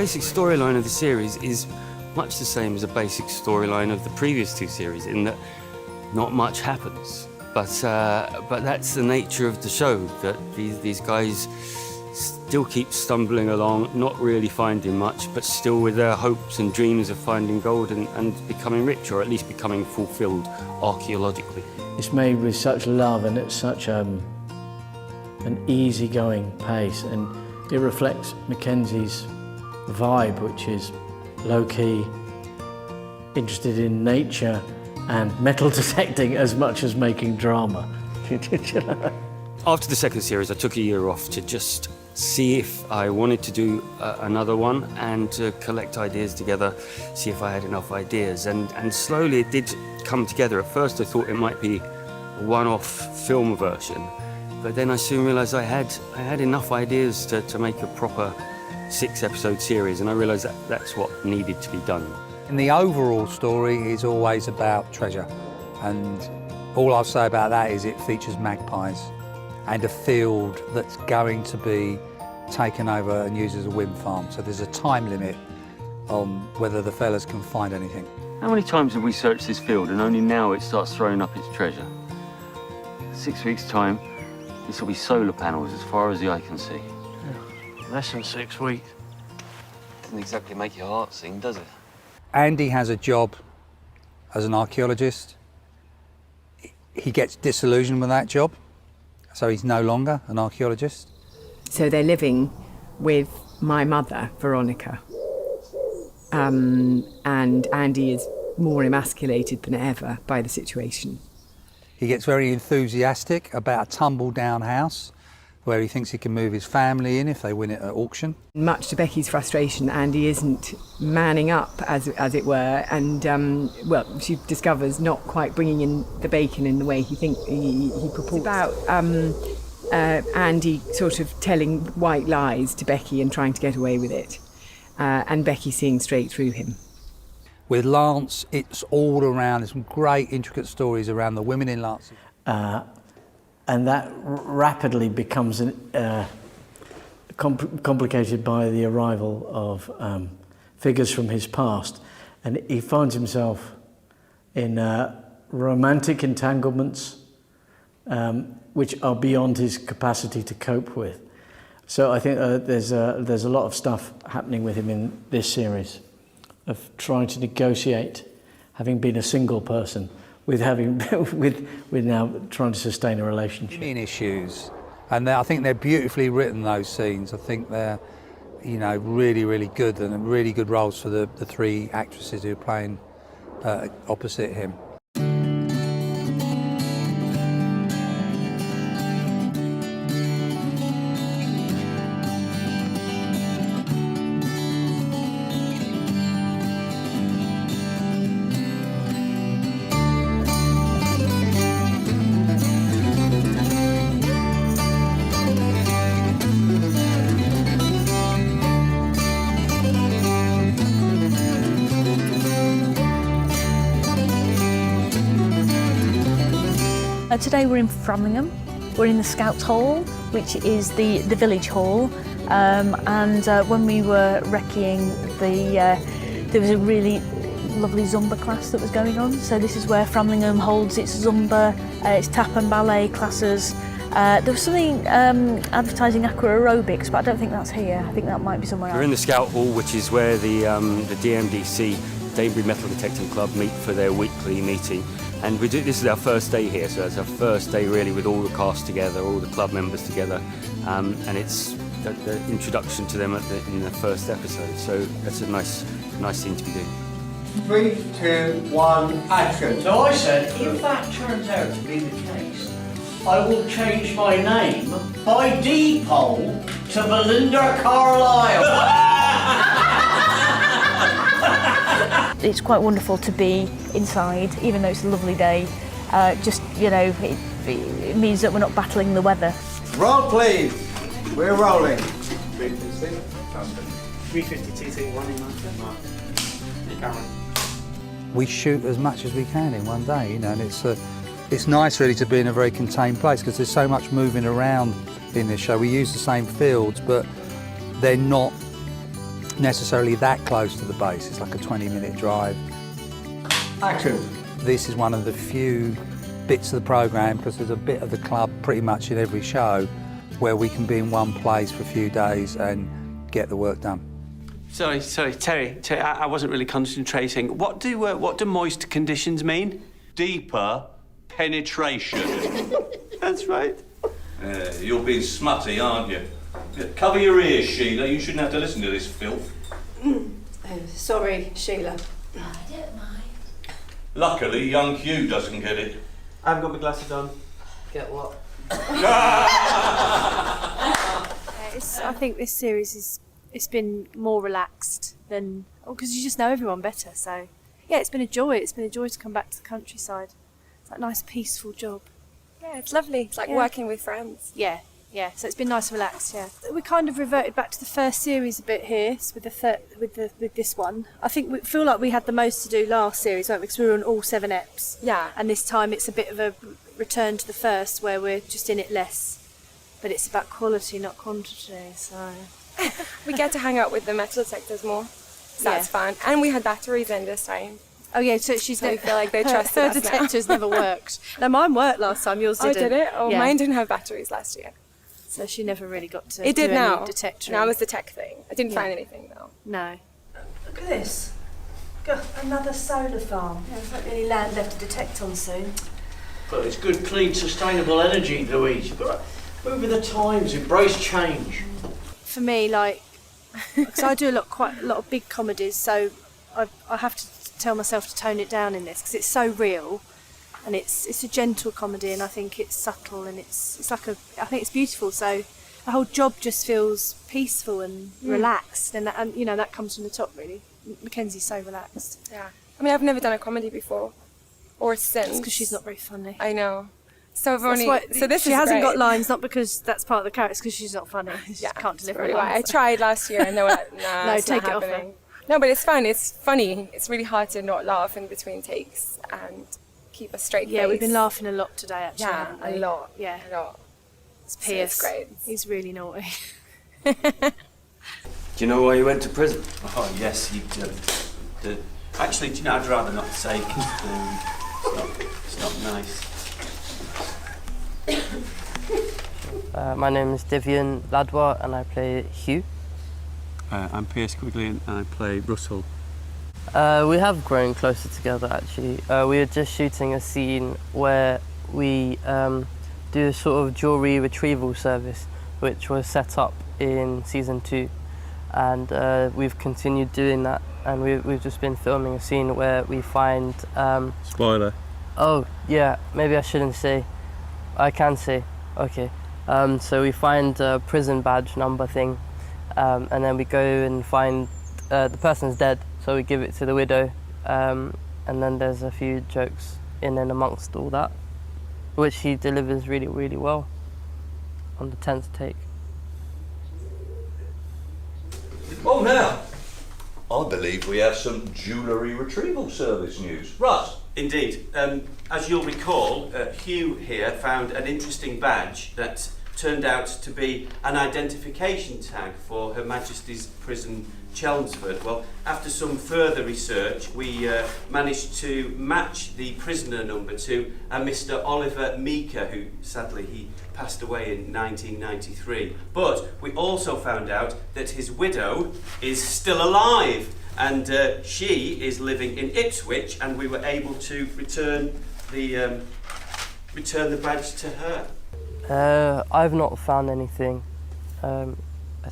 basic storyline of the series is much the same as the basic storyline of the previous two series, in that not much happens. But that's the nature of the show, that these guys still keep stumbling along, not really finding much, but still with their hopes and dreams of finding gold and becoming rich, or at least becoming fulfilled archaeologically. It's made with such love and at such an easygoing pace, and it reflects Mackenzie's vibe, which is low-key, interested in nature and metal detecting as much as making drama. After the second series, I took a year off to just see if I wanted to do another one and to collect ideas together, see if I had enough ideas. And slowly it did come together. At first I thought it might be a one-off film version, but then I soon realised I had enough ideas to make a proper 6-episode series, and I realised that that's what needed to be done. And the overall story is always about treasure, and all I'll say about that is it features magpies and a field that's going to be taken over and used as a wind farm. So there's a time limit on whether the fellas can find anything. How many times have we searched this field and only now it starts throwing up its treasure? 6 weeks' time, this will be solar panels as far as the eye can see. Less than 6 weeks. Doesn't exactly make your heart sing, does it? Andy has a job as an archaeologist. He gets disillusioned with that job, so he's no longer an archaeologist. So they're living with my mother, Veronica, and Andy is more emasculated than ever by the situation. He gets very enthusiastic about a tumble-down house where he thinks he can move his family in if they win it at auction. Much to Becky's frustration, Andy isn't manning up, as it were, and well, she discovers not quite bringing in the bacon in the way he purports. It's about Andy sort of telling white lies to Becky and trying to get away with it, and Becky seeing straight through him. With Lance, it's all around, there's some great intricate stories around the women in Lance. And that rapidly becomes complicated by the arrival of figures from his past, and he finds himself in romantic entanglements which are beyond his capacity to cope with. So I think there's a lot of stuff happening with him in this series, of trying to negotiate, having been a single person, with now trying to sustain a relationship. Women issues, and I think they're beautifully written, those scenes. I think they're, really, really good, and really good roles for the three actresses who are playing opposite him. Today we're in Framlingham. We're in the Scouts Hall, which is the village hall. When we were recceing, there was a really lovely Zumba class that was going on. So this is where Framlingham holds its Zumba, its tap and ballet classes. There was something advertising aqua aerobics, but I don't think that's here. I think that might be somewhere else. We're in the Scout Hall, which is where the DMDC, Danebury Metal Detecting Club, meet for their weekly meeting. And this is our first day here, so it's our first day really with all the cast together, all the club members together, and it's the introduction to them in the first episode. So that's a nice thing to be doing. 3, 2, 1, action. So I said, if that turns out to be the case, I will change my name by default to Belinda Carlisle. It's quite wonderful to be inside, even though it's a lovely day. It means that we're not battling the weather. Roll, please. We're rolling. 352, 1 in Cameron. We shoot as much as we can in one day, and it's nice really to be in a very contained place, because there's so much moving around in this show. We use the same fields, but they're not necessarily that close to the base. It's like a 20-minute drive. Action. This is one of the few bits of the programme, because there's a bit of the club pretty much in every show, where we can be in one place for a few days and get the work done. Sorry, Terry, I wasn't really concentrating. What do moist conditions mean? Deeper penetration. That's right. You're being smutty, aren't you? Cover your ears, Sheila. You shouldn't have to listen to this filth. Sorry, Sheila. I don't mind. Luckily, young Hugh doesn't get it. I haven't got my glasses on. Get what? I think this series it's been more relaxed than because you just know everyone better. So yeah, it's been a joy. It's been a joy to come back to the countryside. It's that nice peaceful job. Yeah, it's lovely. It's like working with friends. Yeah. So it's been nice and relaxed. Yeah, we kind of reverted back to the first series a bit here with with this one. I think we feel like we had the most to do last series, weren't we? Because we were on all 7 eps. Yeah. And this time it's a bit of a return to the first, where we're just in it less, but it's about quality, not quantity. So We get to hang out with the metal detectors more. So that's fun. And we had batteries in this time. Oh yeah, so she's So we feel like they her trusted us now. detectors never worked. No, mine worked last time. Yours Oh, didn't. did it? Oh, Yeah. mine didn't have batteries last year. So she never really got to. It did do now. Any detectoring. Now it's the tech thing. I didn't Yeah. find anything though. No. Look at this. Got another solar farm. Yeah, there's not really land left to detect on soon. But it's good, clean, sustainable energy, Louise. You've got to move with the times, embrace change. For me, like, because I do quite a lot of big comedies, so I have to tell myself to tone it down in this because it's so real, and it's a gentle comedy, and I think it's subtle, and it's like I think it's beautiful. So the whole job just feels peaceful and relaxed, and that comes from the top really. Mackenzie's so relaxed. Yeah. I mean, I've never done a comedy before, or since. It's because she's not very funny. I know. So I've That's only. why- So this she is hasn't great. got lines, not because that's part of the character, it's because she's not funny. She just can't deliver Really lines. why. I tried last year and they were like, nah, No, it's take not it off her. happening. No, but it's fun. It's funny. It's really hard to not laugh in between takes and keep a straight face. Yeah, we've been laughing a lot today, actually. Yeah, haven't a we? lot. Yeah. A lot. It's So Pierce. it's great. He's really naughty. Do you know why you went to prison? Oh yes, he did. Actually, do you know, I'd rather not say. It's not nice. My name is Divian Ladwa and I play Hugh. I'm Pierce Quigley and I play Russell. We have grown closer together actually. We were just shooting a scene where we do a sort of jewellery retrieval service which was set up in season 2, and we've continued doing that, and we've just been filming a scene where we find... Spoiler. Oh yeah, maybe I shouldn't say. I can say. Okay. So we find a prison badge number thing, and then we go and find the person's dead, so we give it to the widow, and then there's a few jokes in and amongst all that, which he delivers really, really well on the 10th take. Oh, now, I believe we have some jewellery retrieval service news. Russ? Indeed. As you'll recall, Hugh here found an interesting badge that turned out to be an identification tag for Her Majesty's Prison Chelmsford. Well, after some further research, we managed to match the prisoner number to a Mr. Oliver Meeker, who sadly he passed away in 1993. But we also found out that his widow is still alive, and she is living in Ipswich, and we were able to return the badge to her. I've not found anything. I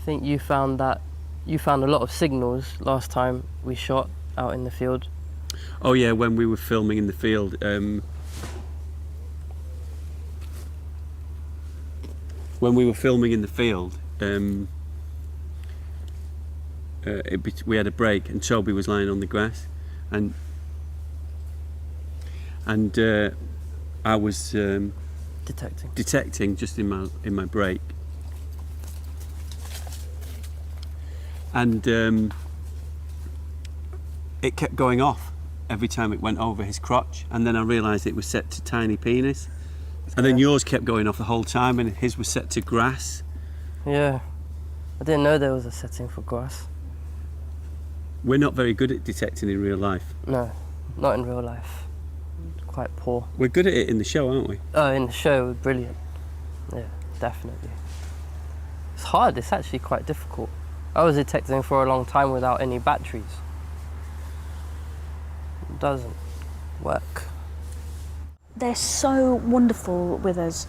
think you found a lot of signals last time we shot out in the field. Oh yeah, when we were filming in the field. When we were filming in the field, we had a break and Toby was lying on the grass, and I was detecting just in my break, and it kept going off every time it went over his crotch, and then I realised it was set to tiny penis, and then yours kept going off the whole time, and his was set to grass. Yeah, I didn't know there was a setting for grass. We're not very good at detecting in real life. No, not in real life. Quite poor. We're good at it in the show, aren't we? Oh, in the show, we're brilliant. Yeah, definitely. It's hard, it's actually quite difficult. I was detecting for a long time without any batteries. It doesn't work. They're so wonderful with us.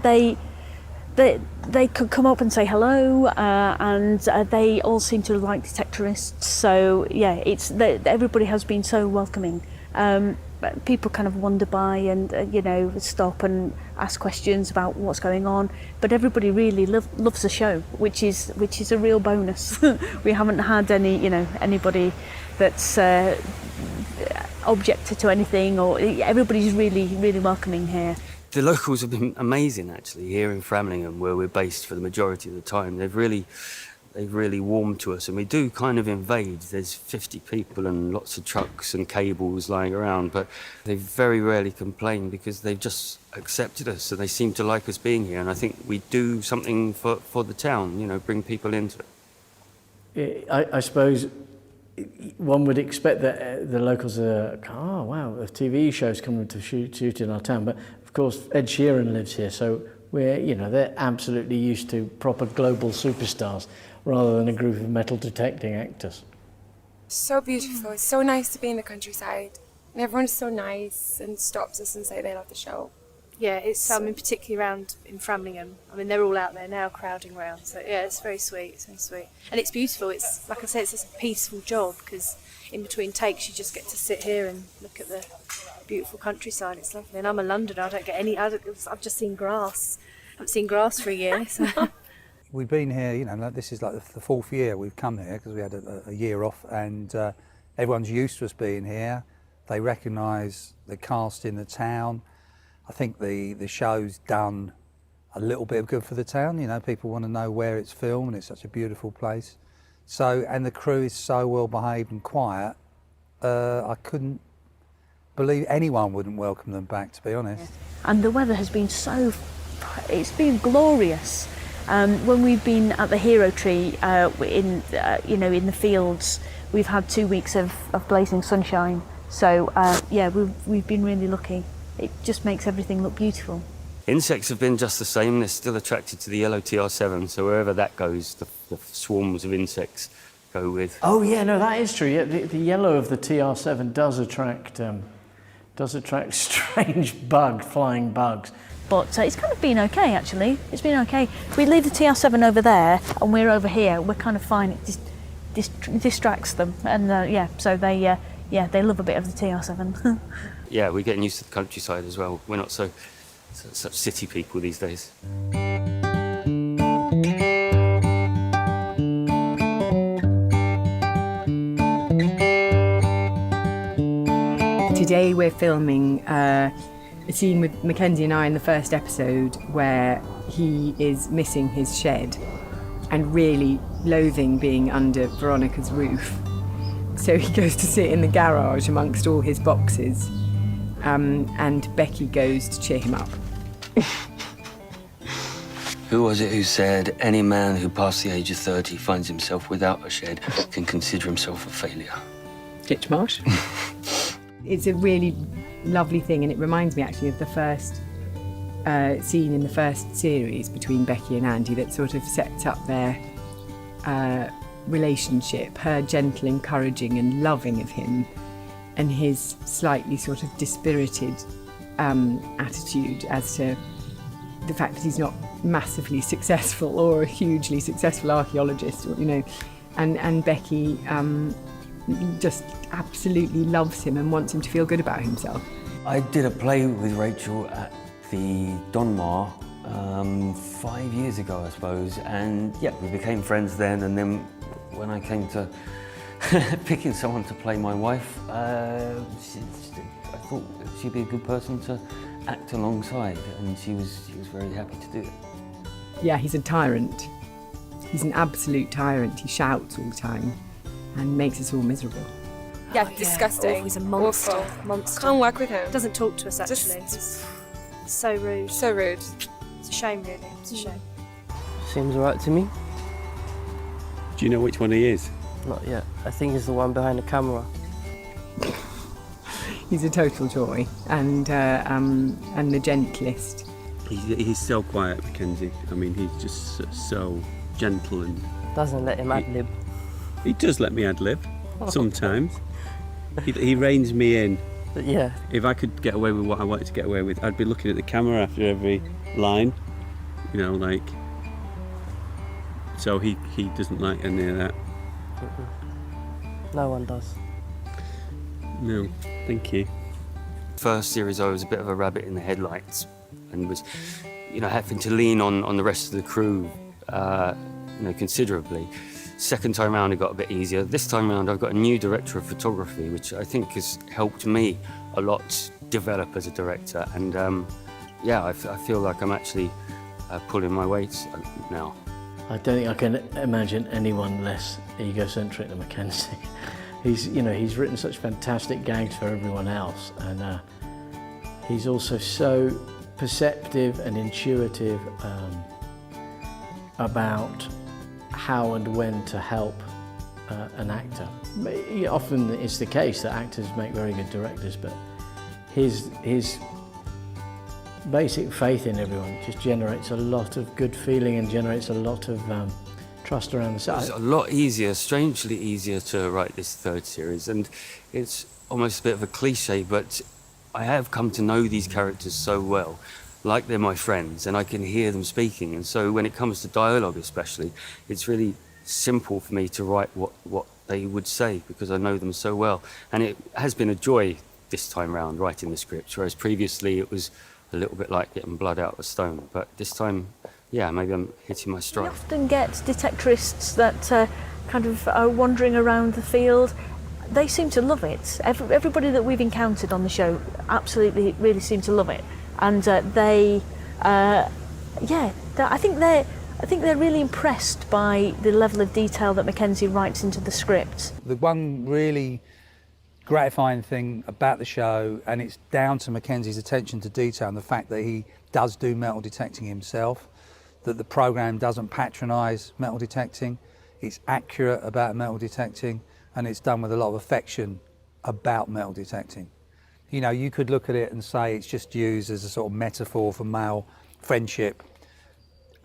They could come up and say hello, and they all seem to like detectorists. So yeah, everybody has been so welcoming. People kind of wander by and you know, stop and ask questions about what's going on. But everybody really loves the show, which is a real bonus. We haven't had anybody that's objected to anything, or everybody's really welcoming here. The locals have been amazing, actually, here in Framlingham, where we're based for the majority of the time. They've really warmed to us, and we do kind of invade. There's 50 people and lots of trucks and cables lying around, but they very rarely complain because they've just accepted us, and they seem to like us being here. And I think we do something for the town, you know, bring people into it. I suppose one would expect that the locals are, oh wow, a TV show's coming to shoot in our town, but of course Ed Sheeran lives here, so they're absolutely used to proper global superstars rather than a group of metal detecting actors. So beautiful. It's so nice to be in the countryside, and everyone's so nice and stops us and say they love the show. Yeah, it's particularly around in Framlingham. I mean, they're all out there now crowding around. So yeah, it's very sweet, it's very sweet. And it's beautiful. It's, like I say, it's a peaceful job because in between takes you just get to sit here and look at the beautiful countryside. It's lovely. And I'm a Londoner, I don't get any, I've just seen grass. I haven't seen grass for a year, so. We've been here, this is like the 4th year we've come here because we had a year off, and everyone's used to us being here. They recognise the cast in the town. I think the show's done a little bit of good for the town. People want to know where it's filmed, and it's such a beautiful place. So, and the crew is so well behaved and quiet. I couldn't believe anyone wouldn't welcome them back, to be honest. And the weather has been it's been glorious. When we've been at the Hero Tree in the fields, we've had 2 weeks of blazing sunshine. So yeah, we've been really lucky. It just makes everything look beautiful. Insects have been just the same. They're still attracted to the yellow TR7, so wherever that goes, the swarms of insects go with. Oh yeah, no, that is true. Yeah, the yellow of the TR7 does attract strange flying bugs. But it's kind of been okay, actually. It's been okay. If we leave the TR7 over there and we're over here, we're kind of fine. It distracts them, and so they love a bit of the TR7. Yeah, we're getting used to the countryside as well. We're not such city people these days. Today we're filming a scene with Mackenzie and I in the first episode where he is missing his shed and really loathing being under Veronica's roof. So he goes to sit in the garage amongst all his boxes, and Becky goes to cheer him up. Who was it who said, any man who past the age of 30 finds himself without a shed can consider himself a failure? Titchmarsh. It's a really lovely thing, and it reminds me actually of the first scene in the first series between Becky and Andy that sort of sets up their relationship, her gentle encouraging and loving of him, and his slightly sort of dispirited attitude as to the fact that he's not massively successful or a hugely successful archaeologist, and Becky just absolutely loves him and wants him to feel good about himself. I did a play with Rachel at the Donmar 5 years ago, I suppose, and yeah, we became friends then, and then when I came to picking someone to play my wife, I thought she'd be a good person to act alongside, and she was very happy to do it. Yeah, he's a tyrant. He's an absolute tyrant. He shouts all the time and makes us all miserable. Yeah, disgusting. Oh, he's a monster. Awful. Monster. Can't work with him. Doesn't talk to us actually. He's so rude. So rude. It's a shame, really. It's a shame. Seems alright to me. Do you know which one he is? Not yet. I think he's the one behind the camera. He's a total joy and the gentlest. He's so quiet, Mackenzie. I mean, he's just so gentle and... Doesn't let him ad-lib. He does let me ad-lib, sometimes. He reins me in. But yeah. If I could get away with what I wanted to get away with, I'd be looking at the camera after every line, you know, like... So he doesn't like any of that. No one does. No, thank you. First series I was a bit of a rabbit in the headlights and was, you know, having to lean on the rest of the crew, you know, considerably. Second time round it got a bit easier. This time round I've got a new director of photography, which I think has helped me a lot develop as a director. And yeah, I feel like I'm actually pulling my weight now. I don't think I can imagine anyone less egocentric than Mackenzie. He's written such fantastic gags for everyone else, and he's also so perceptive and intuitive about how and when to help an actor. Often it's the case that actors make very good directors, but his basic faith in everyone just generates a lot of good feeling and generates a lot of trust around the set. It's a lot easier, strangely easier to write this third series, and it's almost a bit of a cliche, but I have come to know these characters so well, like they're my friends, and I can hear them speaking, and so when it comes to dialogue especially, it's really simple for me to write what they would say because I know them so well. And it has been a joy this time round writing the script, whereas previously it was a little bit like getting blood out of a stone, but this time, yeah, maybe I'm hitting my stride. We often get detectorists that kind of are wandering around the field. They seem to love it. Everybody that we've encountered on the show absolutely really seem to love it, and I think they're really impressed by the level of detail that Mackenzie writes into the script. The one really gratifying thing about the show, and it's down to Mackenzie's attention to detail and the fact that he does do metal detecting himself, that the programme doesn't patronise metal detecting, it's accurate about metal detecting, and it's done with a lot of affection about metal detecting. You know, you could look at it and say it's just used as a sort of metaphor for male friendship,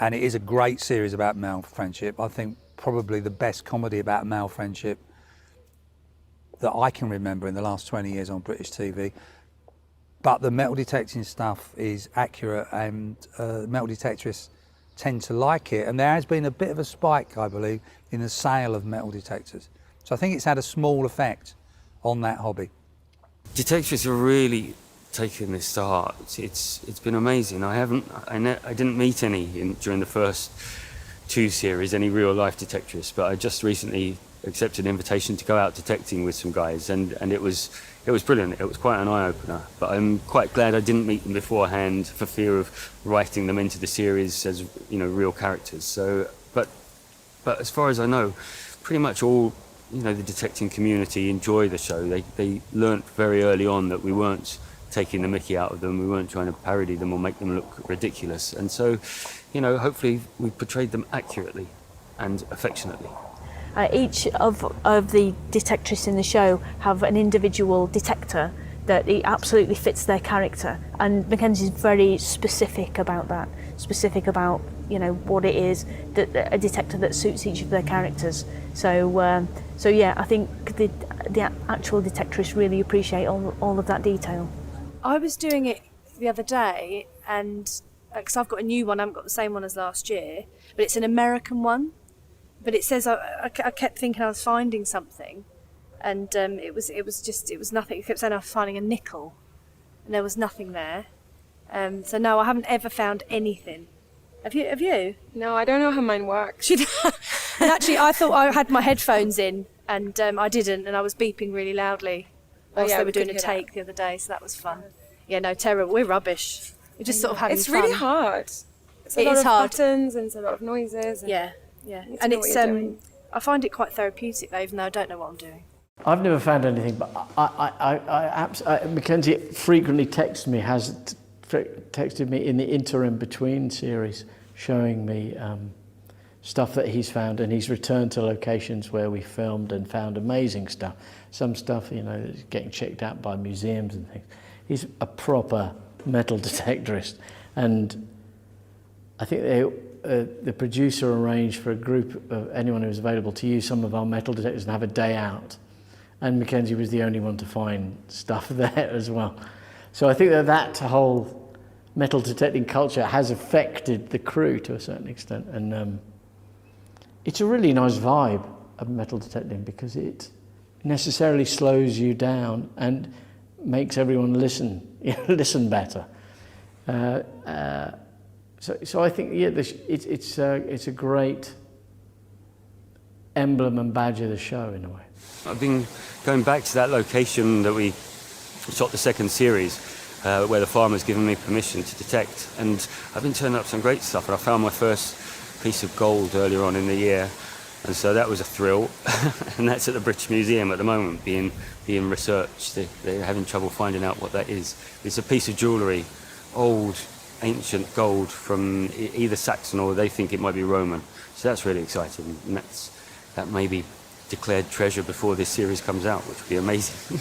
and it is a great series about male friendship. I think probably the best comedy about male friendship that I can remember in the last 20 years on British TV. But the metal detecting stuff is accurate, and metal detectorists tend to like it, and there has been a bit of a spike, I believe, in the sale of metal detectors. So I think it's had a small effect on that hobby. Detectorists are really taking this to heart. It's been amazing. I didn't meet any during the first two series, any real life detectorists, but I just recently accepted an invitation to go out detecting with some guys, and it was brilliant. It was quite an eye-opener, but I'm quite glad I didn't meet them beforehand for fear of writing them into the series as, you know, real characters. So, but as far as I know, pretty much all, you know, the detecting community enjoy the show. They learnt very early on that we weren't taking the mickey out of them, we weren't trying to parody them or make them look ridiculous, and so, you know, hopefully we portrayed them accurately and affectionately. Each of the detectorists in the show have an individual detector that it absolutely fits their character, and Mackenzie's very specific about that, you know, what it is, that a detector that suits each of their characters. So yeah, I think the actual detectorists really appreciate all of that detail. I was doing it the other day, and because I've got a new one, I haven't got the same one as last year, but it's an American one. But it says I kept thinking I was finding something, and it was nothing. It kept saying I was finding a nickel, and there was nothing there. So no, I haven't ever found anything. Have you? No, I don't know how mine works. And actually, I thought I had my headphones in, and I didn't, and I was beeping really loudly whilst they were doing a take the other day. So that was fun. Yeah, no, terrible. We're rubbish. We're just sort of having It's fun. really hard. It's a lot of buttons and it's a lot of noises. And yeah. And it's I find it quite therapeutic though, even though I don't know what I'm doing. I've never found anything, but Mackenzie frequently texted me in the interim between series, showing me stuff that he's found, and he's returned to locations where we filmed and found amazing stuff. Some stuff, you know, is getting checked out by museums and things. He's a proper metal detectorist, and I think the producer arranged for a group of anyone who was available to use some of our metal detectors and have a day out, and Mackenzie was the only one to find stuff there as well. So I think that whole metal detecting culture has affected the crew to a certain extent, and it's a really nice vibe of metal detecting because it necessarily slows you down and makes everyone listen better. So I think it's a great emblem and badge of the show in a way. I've been going back to that location that we shot the second series, where the farmer's given me permission to detect, and I've been turning up some great stuff, and I found my first piece of gold earlier on in the year, and so that was a thrill. And that's at the British Museum at the moment, being researched. They're having trouble finding out what that is. It's a piece of jewellery, old ancient gold from either Saxon or they think it might be Roman, so that's really exciting, and that may be declared treasure before this series comes out, which would be amazing.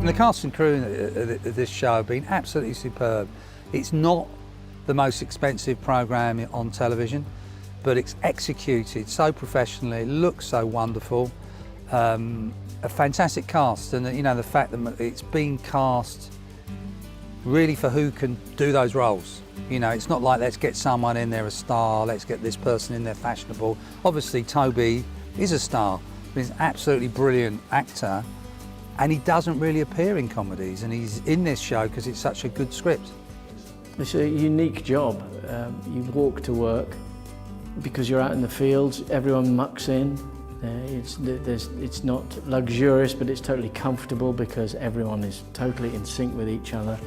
The cast and crew of this show have been absolutely superb. It's not the most expensive programme on television, but it's executed so professionally, it looks so wonderful. A fantastic cast, and you know, the fact that it's been cast really for who can do those roles. You know, it's not like let's get someone in there a star, let's get this person in there fashionable. Obviously Toby is a star, but he's an absolutely brilliant actor, and he doesn't really appear in comedies, and he's in this show because it's such a good script. It's a unique job. You walk to work because you're out in the fields, everyone mucks in. It's not luxurious, but it's totally comfortable because everyone is totally in sync with each other.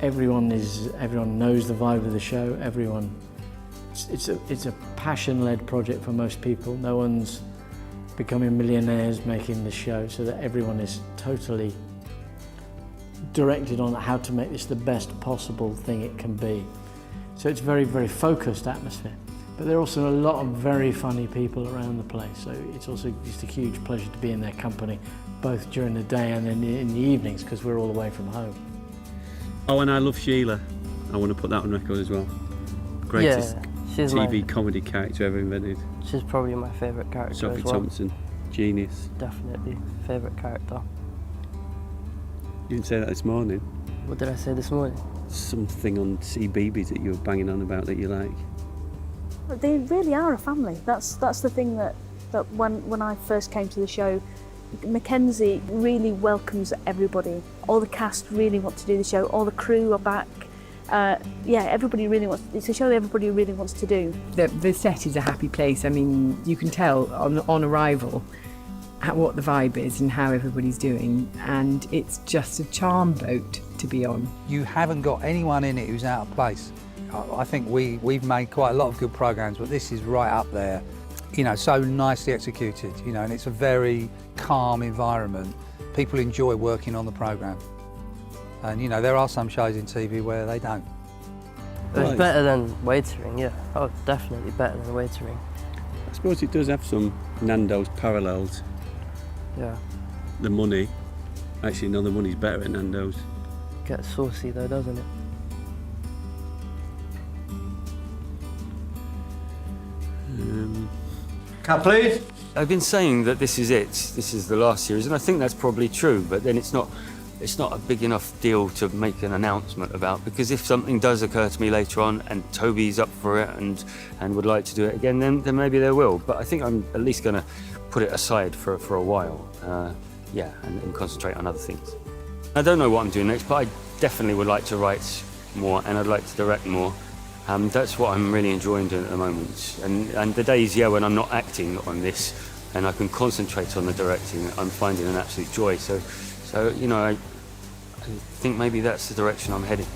Everyone knows the vibe of the show. It's a passion-led project for most people. No one's becoming millionaires making the show, so that everyone is totally directed on how to make this the best possible thing it can be. So it's very, very focused atmosphere. But there are also a lot of very funny people around the place, so it's also just a huge pleasure to be in their company, both during the day and in the evenings, because we're all away from home. Oh, and I love Sheila. I want to put that on record as well. Greatest she's TV comedy character ever invented. She's probably my favourite character Sophie as well. Thompson, genius. Definitely favourite character. You didn't say that this morning. What did I say this morning? Something on CBeebies that you were banging on about that you like. They really are a family. That's the thing that when I first came to the show, Mackenzie really welcomes everybody. All the cast really want to do the show. All the crew are back. Everybody really wants. It's a show that everybody really wants to do. The set is a happy place. I mean, you can tell on arrival what the vibe is and how everybody's doing, and it's just a charm boat to be on. You haven't got anyone in it who's out of place. I think we've made quite a lot of good programmes, but this is right up there. You know, so nicely executed, you know, and it's a very calm environment. People enjoy working on the programme. And, you know, there are some shows in TV where they don't. It's better than Waitering, yeah. Oh, definitely better than Waitering. I suppose it does have some Nando's parallels. Yeah. The money. Actually, no, the money's better at Nando's. Gets saucy though, doesn't it? Cut, please. I've been saying that this is it. This is the last series, and I think that's probably true. But then it's not a big enough deal to make an announcement about, because if something does occur to me later on and Toby's up for it and would like to do it again, then maybe there will. But I think I'm at least going to put it aside for a while, and concentrate on other things. I don't know what I'm doing next, but I definitely would like to write more, and I'd like to direct more. That's what I'm really enjoying doing at the moment. And the days, when I'm not acting on this and I can concentrate on the directing, I'm finding an absolute joy. So I think maybe that's the direction I'm heading.